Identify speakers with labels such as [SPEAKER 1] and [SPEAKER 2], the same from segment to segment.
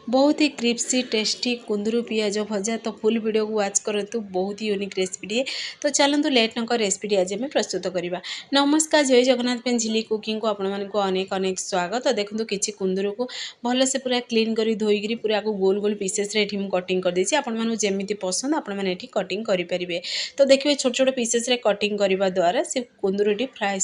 [SPEAKER 1] बहुत ही crispy tasty कुंदरू पियाज भजा। तो फुल वीडियो को वाच करंतु, बहुत ही यूनिक रेसिपी। तो चलतु लेट नक रेसिपी आज आम प्रस्तुत करवा। नमस्कार, जय जगन्नाथ पेन झिली कुकिंग को आपण मानक अनेक अनेक स्वागत। तो देखो किसी कुंदरू को भलसे पूरा क्लीन कर धोईकी पूरा को गोल गोल पीसेस रे कटिंग कर देछि। आपण मानक जेमिति पसंद आपण माने एठी कटिंग करि परिबे। तो देखिए छोट छोट पीसेस रे कटिंग करबा द्वारा से कुंदरूटी फ्राई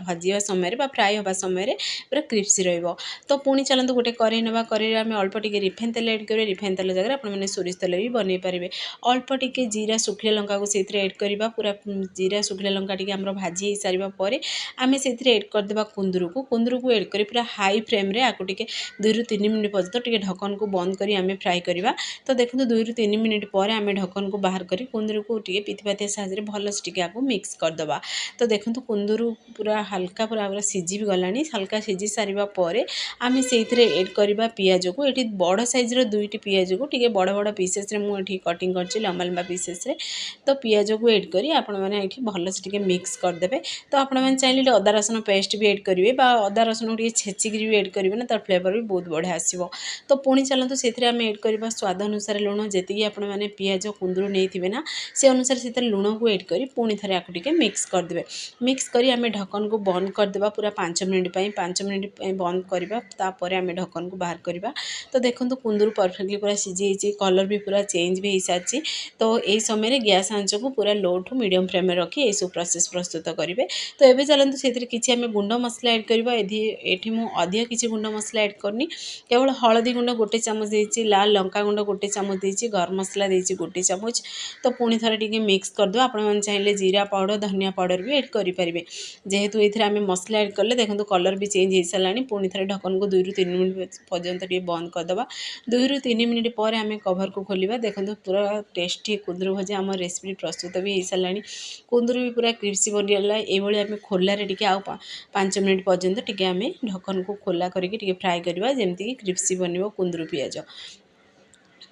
[SPEAKER 1] भाजिया समय बा फ्राई होबा समय पूरा क्रिस्पी रहइबो। तो पुणी चलतु गोटे करेई नवा, करेई आम अल्प टिके रिफाइन तेल एड करेंगे। रिफाइन तेल जगह आपने सोरिष तेल भी बन पारे। अल्प टिके जीरा शुखिला लंका को से एड करवा। पूरा जीरा शुखिला लंका टी आम भाजी हो सारा पर आम से एड करदे कुंदरू को एड कर पूरा हाई फ्लेम रे आपको टिके 2 ରୁ 3 मिनट पर्यंत टिके ढक्कन को बंद करी आम फ्राई करवा। तो देखो 2 ରୁ 3 मिनट पर आम ढक्कन को बाहर करी कुंदरू को टिके पिथिपातिया साहाଯ୍य भलसे टिके आपको मिक्स करदे। तो देखो कुंदरू पूरा हल्का पूरा सीझी भी गलानी। हल्का सीझी सारा पर आम से एड करवा पियाज को। ये बड़ साइज रो 2टी पियाज को टिके बड़ बड़ पीसेस रे मुझे कटिंग कर लंबा लंबा पीसेस रे। तो पियाज को एड करी आपण मैंने ये भलसे टिके मिक्स करदे। तो आपण मैंने चाहिए अदा रसुण पेस्ट भी एड करेंगे, अदा रसुण टे छेचिक भी एड करेंगे ना, तार फ्लेवर भी बहुत बढ़िया आसो। तो पुणी चलतु से आम एड करवा स्वाद अनुसार लुण जी आप पियाज कुंदरू नहीं ना से अनुसार से लुण को एड कर पुणी थे आपको टिके मिक्स करदे। मिक्स करी आम ढक्कन को बंद करदे पूरा 5 मिनट। 5 मिनट बंद करवा तापर आम ढक्कन को बाहर करवा। तो देखो कुंदरू परफेक्टली पूरा सीझी, कलर भी पूरा चेंज भी हो सारी। तो यही समय गैस आंच को पूरा लो टू मीडियम फ्लेम रखी ये सब प्रोसेस प्रस्तुत करेंगे। तो ये चलते से किसी आम गुंड मसला एड करवा। ये मुझे अधिक किसी गुंड मसला एड करनी, केवल हलदी गुंड 1 चामच देती, लाल लंका गुंड 1 चामच देती, गरम मसला देती 1 चामच। तो पुणी थे टिके मिक्स करदे। आपने चाहिए जीरा पाउडर, धनिया पाउडर भी एड करेंगे। जेहेतु ये आम मसला एड कले देखो कलर भी चेंज हो सारा। पुणी थे ढक्कन को 2 ରୁ 3 मिनट पर्यंत टे बंद करदे। 2 ରୁ 3 मिनट पर आम कभर को खोलिबा। देखो पूरा टेस्टी कुंदरू भजा आम रेसिपी प्रस्तुत भी हो सारा। कुंदरू भी पूरा क्रिस्पी बनिगला। ये आम खोलारे टिके आ 5 मिनट पर्यंत टिके आम ढक्कन को खोला करके फ्राए करवा, जमीक क्रिस्पी बनिबो कुंदरू पियाज।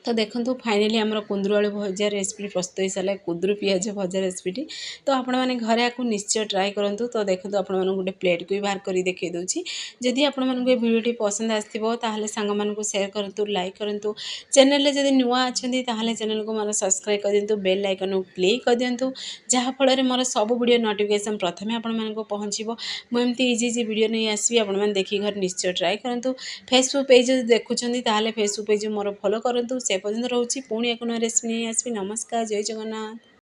[SPEAKER 1] तो देखो फाइनाली आमर कुंदरू आलू भजा रेसिपी प्रस्तुत हो सारा, कुंदरू पियाज भजा रेसिपी। तो आपण मैंने घरे आपको निश्चय ट्राए करूँ। तो देखो आप गोटे प्लेट को भी बाहर कर देखी दूसरी। जदि आपण मानक वीडियो पसंद आसो ताहले सांग मानक शेयर करूँ, लाइक करूँ। चैनल जदि नुआ अच्छी ताहले चैनल को मोर सब्सक्राइब कर दिंतु, बेल आइकन को प्ले कर दिंतु, जहाँफल मोर सब वीडियो नोटिफिकेशन प्रथम आपण मानक पहुँचो। मुझे इजी इजी वीडियो नहीं आसबि, आपण मैंने देखिए घर निश्चय ट्राए करूँ। फेसबुक पेज देखुं ताहले फेसबुक पेज मोर फॉलो करूँ। से पर्यंत रोचे पुणी एक नया रेसिपी नहीं आसबि। नमस्कार, जय जगन्नाथ।